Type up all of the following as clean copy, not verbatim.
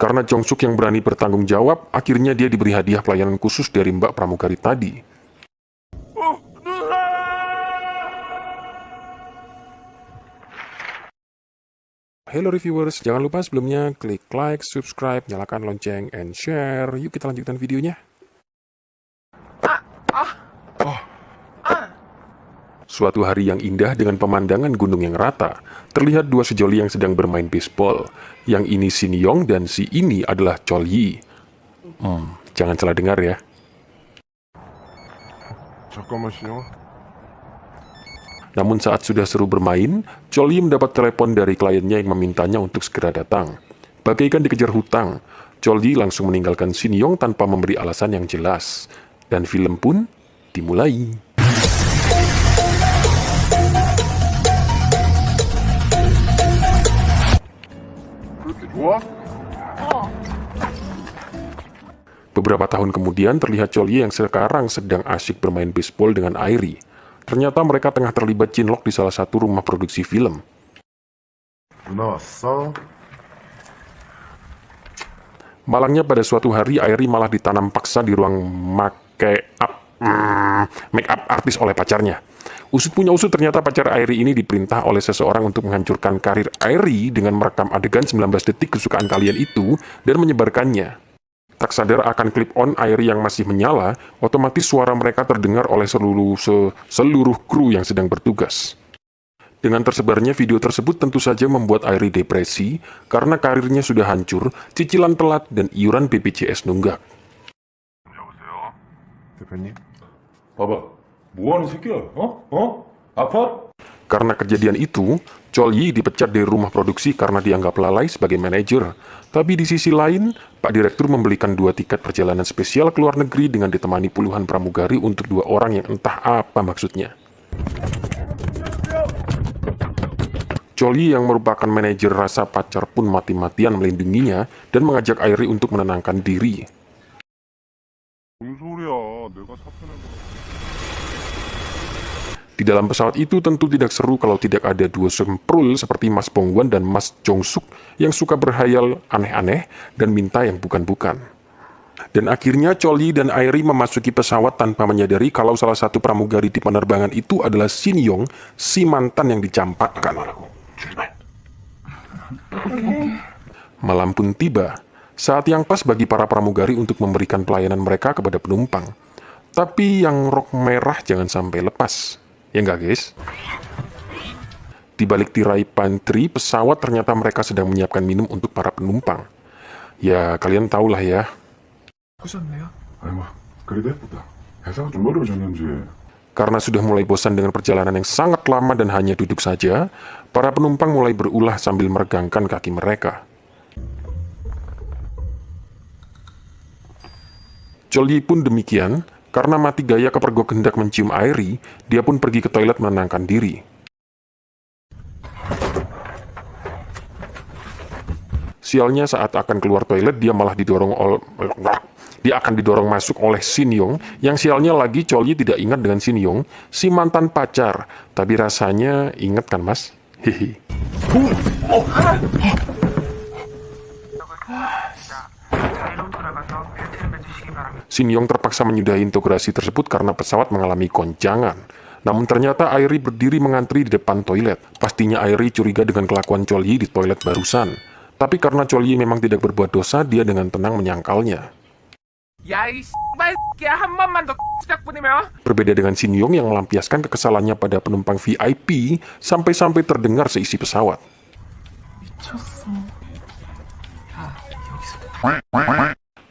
Karena Jong-suk yang berani bertanggung jawab, akhirnya dia diberi hadiah pelayanan khusus dari Mbak pramugari tadi. Hello reviewers, jangan lupa sebelumnya klik like, subscribe, nyalakan lonceng, and share. Yuk kita lanjutkan videonya. Suatu hari yang indah dengan pemandangan gunung yang rata, terlihat dua sejoli yang sedang bermain baseball. Yang ini Shin Yong dan si ini adalah Chol Yi. Jangan salah dengar ya. Namun saat sudah seru bermain, Chol Yi mendapat telepon dari kliennya yang memintanya untuk segera datang. Bagaikan dikejar hutang, Chol Yi langsung meninggalkan Shin Yong tanpa memberi alasan yang jelas. Dan film pun dimulai. Beberapa tahun kemudian terlihat Chol Yi yang sekarang sedang asyik bermain baseball dengan Airi. Ternyata mereka tengah terlibat cinlok di salah satu rumah produksi film. Malangnya pada suatu hari Airi malah ditanam paksa di ruang make up artis oleh pacarnya. Usut punya usut, ternyata pacar Airi ini diperintah oleh seseorang untuk menghancurkan karir Airi dengan merekam adegan 19 detik kesukaan kalian itu dan menyebarkannya. Tak sadar akan klip on Airi yang masih menyala, otomatis suara mereka terdengar oleh seluruh kru yang sedang bertugas. Dengan tersebarnya video tersebut tentu saja membuat Airi depresi karena karirnya sudah hancur, cicilan telat, dan iuran BPJS nunggak. Karena kejadian itu, Chol Yi dipecat dari rumah produksi karena dianggap lalai sebagai manajer. Tapi di sisi lain, Pak Direktur membelikan 2 tiket perjalanan spesial ke luar negeri dengan ditemani puluhan pramugari untuk 2 orang yang entah apa maksudnya. Chol Yi yang merupakan manajer rasa pacar pun mati-matian melindunginya dan mengajak Airi untuk menenangkan diri. Di dalam pesawat itu tentu tidak seru kalau tidak ada 2 semprul seperti Mas Bong-wan dan Mas Jong-suk yang suka berhayal aneh-aneh dan minta yang bukan-bukan. Dan akhirnya Chol Yi dan Airi memasuki pesawat tanpa menyadari kalau salah satu pramugari di penerbangan itu adalah Shin Yong, si mantan yang dicampakkan. Malam pun tiba, saat yang pas bagi para pramugari untuk memberikan pelayanan mereka kepada penumpang. Tapi yang rok merah jangan sampai lepas. Ya enggak guys? Di balik tirai pantry pesawat ternyata mereka sedang menyiapkan minum untuk para penumpang. Ya kalian tahulah ya. Karena sudah mulai bosan dengan perjalanan yang sangat lama dan hanya duduk saja, para penumpang mulai berulah sambil meregangkan kaki mereka. Chol Yi pun demikian. Karena mati gaya kepergok hendak mencium Airi, dia pun pergi ke toilet menenangkan diri. Sialnya saat akan keluar toilet, dia malah akan didorong masuk oleh Shin Yong, yang sialnya lagi Chol Yi tidak ingat dengan Shin Yong, si mantan pacar. Tapi rasanya ingat kan mas? Hehe. Shin Yong terpaksa menyudahi integrasi tersebut karena pesawat mengalami goncangan. Namun ternyata Airi berdiri mengantri di depan toilet. Pastinya Airi curiga dengan kelakuan Chol Yi di toilet barusan. Tapi karena Chol Yi memang tidak berbuat dosa, dia dengan tenang menyangkalnya. Berbeda dengan Shin Yong yang melampiaskan kekesalannya pada penumpang VIP sampai-sampai terdengar seisi pesawat.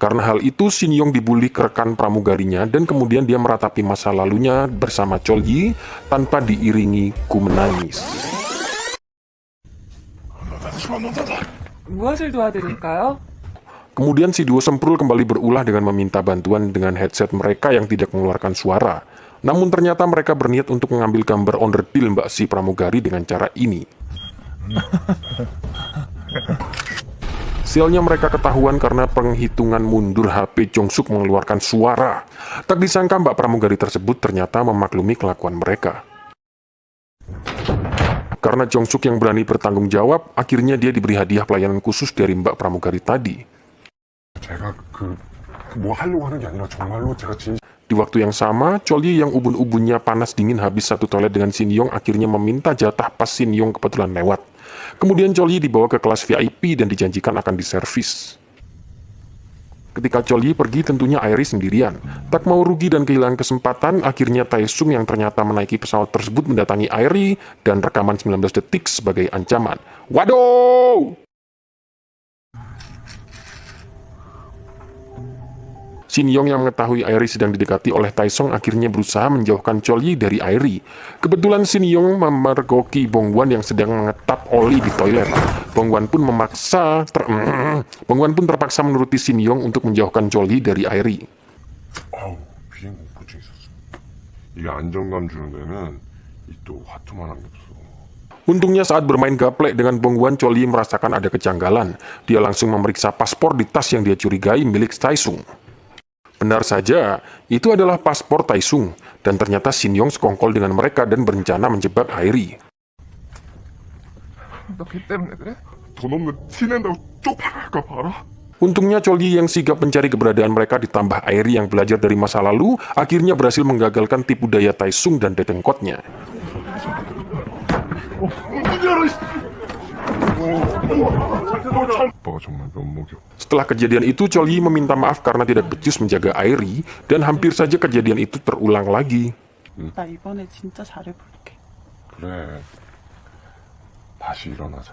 Karena hal itu, Shin Yong dibully ke rekan pramugarinya dan kemudian dia meratapi masa lalunya bersama Chol Yi tanpa diiringi ku menangis. Kemudian si duo semprul kembali berulah dengan meminta bantuan dengan headset mereka yang tidak mengeluarkan suara. Namun ternyata mereka berniat untuk mengambil gambar onderdil mbak si pramugari dengan cara ini. Sialnya mereka ketahuan karena penghitungan mundur HP Jong-suk mengeluarkan suara. Tak disangka mbak pramugari tersebut ternyata memaklumi kelakuan mereka. Karena Jong-suk yang berani bertanggung jawab, akhirnya dia diberi hadiah pelayanan khusus dari mbak pramugari tadi. 제가 뭐 하려고 하는 게 아니라 정말로 제가 Di waktu yang sama, Chol Yi yang ubun-ubunnya panas dingin habis satu toilet dengan Shin Yong akhirnya meminta jatah pas Shin Yong kebetulan lewat. Kemudian Chol Yi dibawa ke kelas VIP dan dijanjikan akan diservis. Ketika Chol Yi pergi tentunya Airi sendirian. Tak mau rugi dan kehilangan kesempatan, akhirnya Taesung yang ternyata menaiki pesawat tersebut mendatangi Airi dan rekaman 19 detik sebagai ancaman. Waduh! Shin Yong yang mengetahui Airi sedang didekati oleh Taesung akhirnya berusaha menjauhkan Chol Yi dari Airi. Kebetulan Shin Yong memergoki Bong Wan yang sedang mengetap oli di toilet. Bong Wan pun terpaksa menuruti Shin Yong untuk menjauhkan Chol Yi dari Airi. 아우, 비행 공포증 있었어. 이게 안정감 주는 데는 이 또 화투만한 게 없어. Untungnya saat bermain gaplek dengan Bong Wan, Chol Yi merasakan ada kejanggalan. Dia langsung memeriksa paspor di tas yang dia curigai milik Taesung. Benar saja, itu adalah paspor Taesung, dan ternyata Shin Yong sekongkol dengan mereka dan berencana menjebak Airi. 너 걔 때문에 그래? 돈 없는 티 낸다고 쪽팔까 봐라. Untungnya Chol Yi yang sigap mencari keberadaan mereka ditambah Airi yang belajar dari masa lalu, akhirnya berhasil menggagalkan tipu daya Taesung dan dedengkotnya. 오빠가 정말 면목이 없어. Setelah kejadian itu, Chol Yi meminta maaf karena tidak becus menjaga Airi, dan hampir saja kejadian itu terulang lagi. 나 이번에 진짜 잘해볼게. 그래. 다시 일어나자.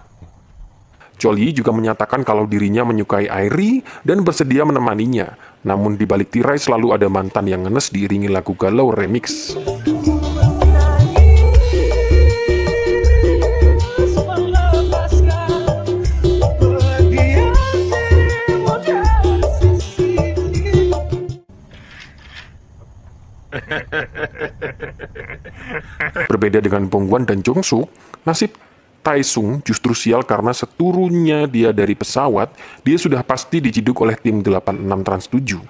Chol Yi juga menyatakan kalau dirinya menyukai Airi dan bersedia menemaninya. Namun di balik tirai selalu ada mantan yang ngenes diiringi lagu galau remix. Berbeda dengan Bong Wan dan Jong Suk, nasib Taesung justru sial karena seturunnya dia dari pesawat, dia sudah pasti diciduk oleh tim 86 Trans 7.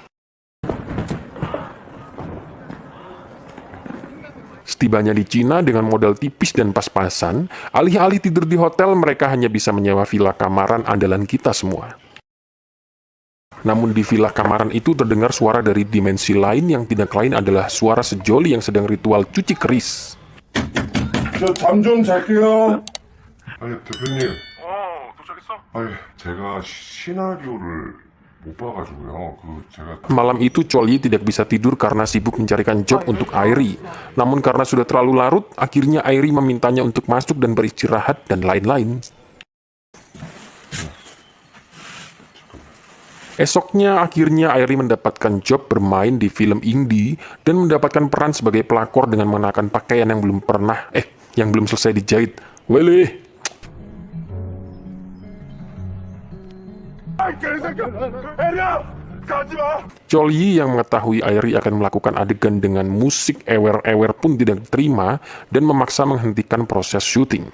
Setibanya di Cina dengan modal tipis dan pas-pasan, alih-alih tidur di hotel, mereka hanya bisa menyewa villa kamaran andalan kita semua. Namun di villa kamaran itu terdengar suara dari dimensi lain yang tidak lain adalah suara sejoli yang sedang ritual cuci keris. 잠 좀 잘게요. 아니 대표님. 도착했어? 아니 제가 시나리오를 못 봐가지고요. 제가 Malam itu Chol Yi tidak bisa tidur karena sibuk mencarikan job untuk Airi. Namun karena sudah terlalu larut, akhirnya Airi memintanya untuk masuk dan beristirahat dan lain-lain. Esoknya akhirnya Airi mendapatkan job bermain di film indie dan mendapatkan peran sebagai pelakor dengan mengenakan pakaian yang belum selesai dijahit. Weleh. Chol Yi yang mengetahui Airi akan melakukan adegan dengan musik ewer-ewer pun tidak diterima dan memaksa menghentikan proses syuting.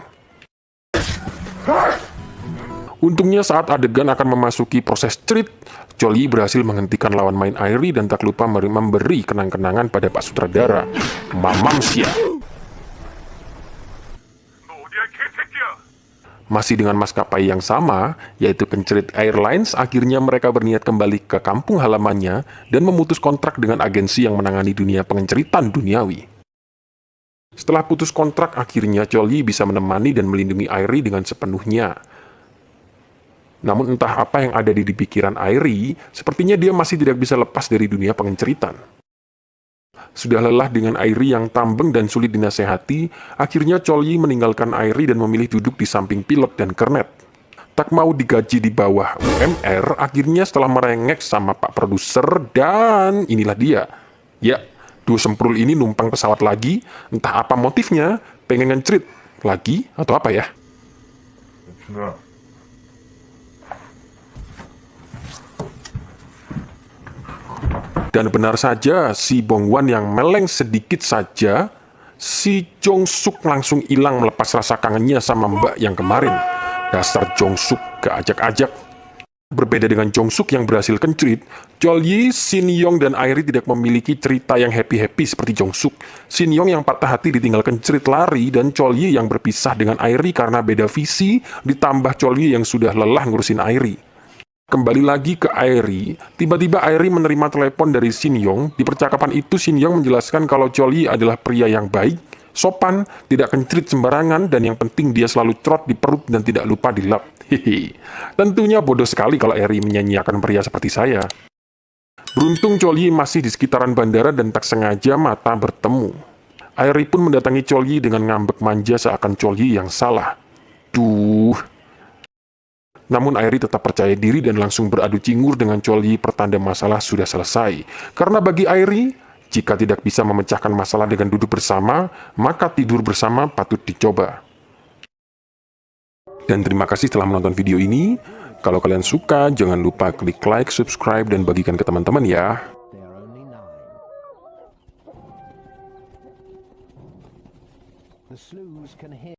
Untungnya saat adegan akan memasuki proses cerit, Chol Yi berhasil menghentikan lawan main Airi dan tak lupa memberi kenang-kenangan pada Pak Sutradara, Mamam Sia. Masih dengan maskapai yang sama, yaitu Kencerit Airlines, akhirnya mereka berniat kembali ke kampung halamannya dan memutus kontrak dengan agensi yang menangani dunia pengenceritan duniawi. Setelah putus kontrak, akhirnya Chol Yi bisa menemani dan melindungi Airi dengan sepenuhnya. Namun entah apa yang ada di pikiran Airi, sepertinya dia masih tidak bisa lepas dari dunia pengenceritan. Sudah lelah dengan Airi yang tambeng dan sulit dinasehati, akhirnya Chol Yi meninggalkan Airi dan memilih duduk di samping pilot dan kernet. Tak mau digaji di bawah UMR, akhirnya setelah merengek sama Pak Produser, dan inilah dia. Ya, dua semprul ini numpang pesawat lagi, entah apa motifnya, pengen ngencerit lagi atau apa ya. Dan benar saja, si Bong Wan yang meleng sedikit saja, si Jong Suk langsung hilang melepas rasa kangennya sama mbak yang kemarin. Dasar Jong Suk keajak-ajak. Berbeda dengan Jong Suk yang berhasil kencerit, Chol Yi, Shin Yong, dan Airi tidak memiliki cerita yang happy-happy seperti Jong Suk. Shin Yong yang patah hati ditinggal kencerit lari, dan Chol Yi yang berpisah dengan Airi karena beda visi, ditambah Chol Yi yang sudah lelah ngurusin Airi. Kembali lagi ke Airi, tiba-tiba Airi menerima telepon dari Shin Yong. Di percakapan itu Shin Yong menjelaskan kalau Chol Yi adalah pria yang baik, sopan, tidak kencrit sembarangan, dan yang penting dia selalu trot di perut dan tidak lupa dilap. Hehe. Tentunya bodoh sekali kalau Airi menyanyiakan pria seperti saya. Beruntung Chol Yi masih di sekitaran bandara dan tak sengaja mata bertemu. Airi pun mendatangi Chol Yi dengan ngambek manja seakan Chol Yi yang salah. Duh. Namun Airi tetap percaya diri dan langsung beradu cingur dengan Chol Yi pertanda masalah sudah selesai. Karena bagi Airi, jika tidak bisa memecahkan masalah dengan duduk bersama, maka tidur bersama patut dicoba. Dan terima kasih telah menonton video ini. Kalau kalian suka, jangan lupa klik like, subscribe, dan bagikan ke teman-teman ya. They are only 9. The slews can hear.